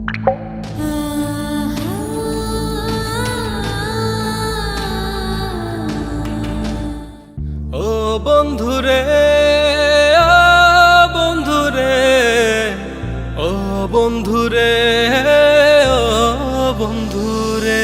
ও বন্ধুরে, ও বন্ধুরে, ও বন্ধুরে, ও বন্ধুরে।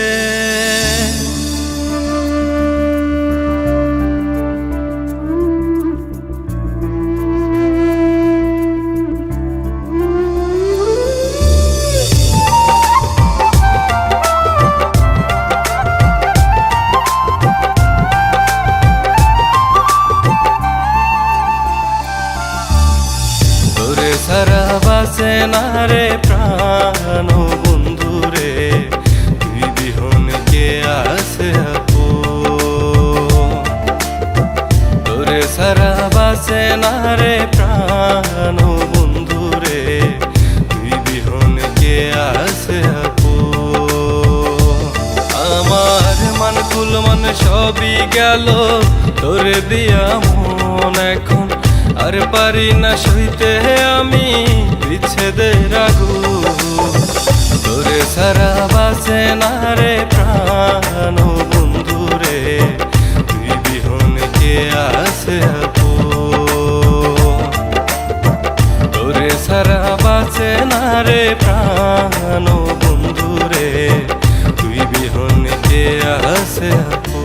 তোরে সারা বাসে না রে প্রাণ বন্ধুরে, তুই বিহন কে আসে আপো। তোরে সারা বাসে না রে প্রাণ বন্ধুরে, তুই বিহন কে আসে আপো। আমার মান কুল মান সবই গেল তোরে দিয়া মন, এখন আর পারি না সইতে আমি বিচ্ছেদের আগুন। তোরে সারা বাসে না রে প্রাণ বন্ধুরে, তুই বিহন কে আসে আপো। তোরে সারা বাসে না রে প্রাণ বন্ধুরে, তুই বিহন কে আসে আপো।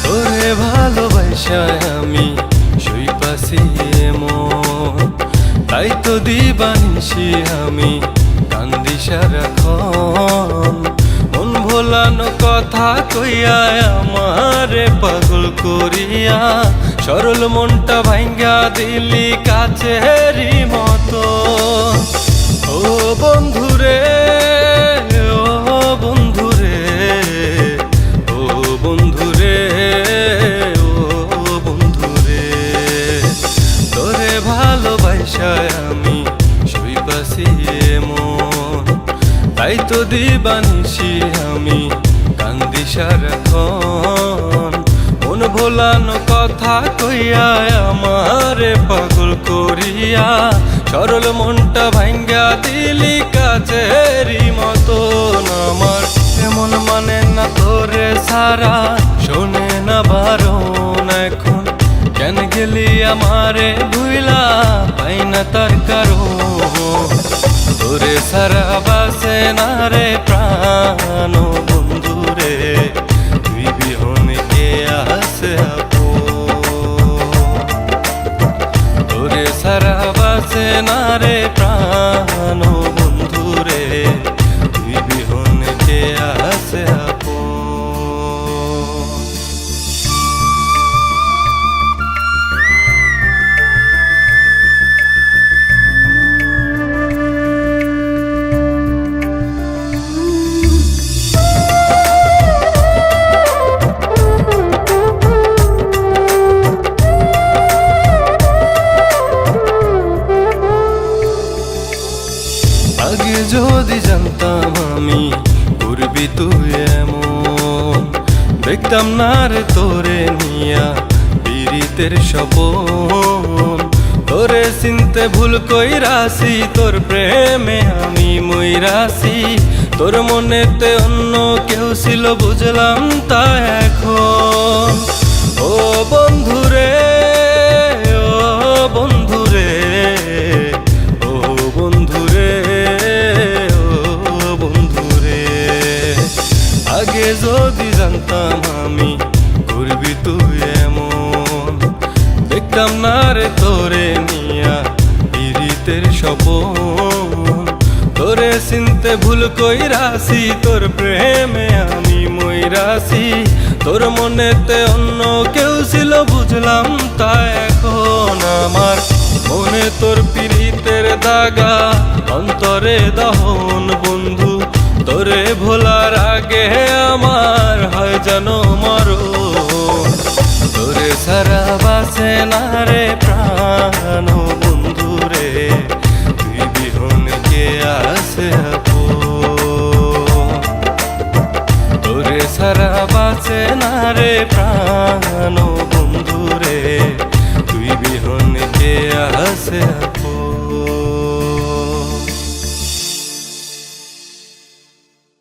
তোরে ভালোবাসায় আমি শুই পাশি মন, তাই তো দিবানিসি আমি কান্দি সারাক্ষণ। মন ভোলানো কথা কইয়া আমারে পাগল করিয়া, সরল মনটা ভাঙ্গা দিলি কাচেরই মতো। ও বন্ধুরে, ও বন্ধুরে, ও বন্ধুরে, ও বন্ধুরে। তোরে ভালোবাসায় আমি শুই পাশি মন, তাই তো দিবানিসি আমি কান্দি সারাক্ষণ। মন ভোলানো কথা কইয়া আমারে পাগল করিয়া, সরল মনটা ভাঙ্গা দিলি কাচেরই মতন। আমার এমন মানে না তোরে সারা, শোনে না বারণ, এখন কেন গেলি আমারে ভুইলা, পাই না তার কারণ। তোরে সারা বাসে না রে প্রাণ বন্ধুরে, তুই বিহন কে আসে আপো। তোরে সারা বাসে না রে প্রাণ বন্ধুরে, তুই বিহন কে আসে আপো। আগে যদি জানতাম আমি করবি তুই এমন, দেখতাম না রে তোরে নিয়া পীড়িতের স্বপন। তোরে চিনতে ভুল কইরাছি, তোর প্রেমে আমি মইরাছি। তোর মনেতে অন্য কেউ ছিল বুঝলাম তা এখন। ও বন্ধুরে, ও বন্ধুরে, ও বন্ধুরে, ও বন্ধুরে। আগে যদি জানতাম আমি করবি তুই এমন, দেখতাম না রে তোরে নিয়া পীড়িতের স্বপন। তোরে চিনতে ভুল কইরাছি, তোর প্রেমে আমি মইরাছি। তোর মনেতে অন্য কেউ ছিল বুঝলাম তা এখন। আমার মনে তোর পীড়িতের দাগা, অন্তরে দহন বন্ধু। তোরে ভোলার আগে আমার হয় যেন মরণ। না রে প্রাণ বন্ধু রে, তুই বিহন কে আছে আপন। তোরে সারা বাঁচে না রে প্রাণ বন্ধু রে, তুই বিহন কে আছে আপন।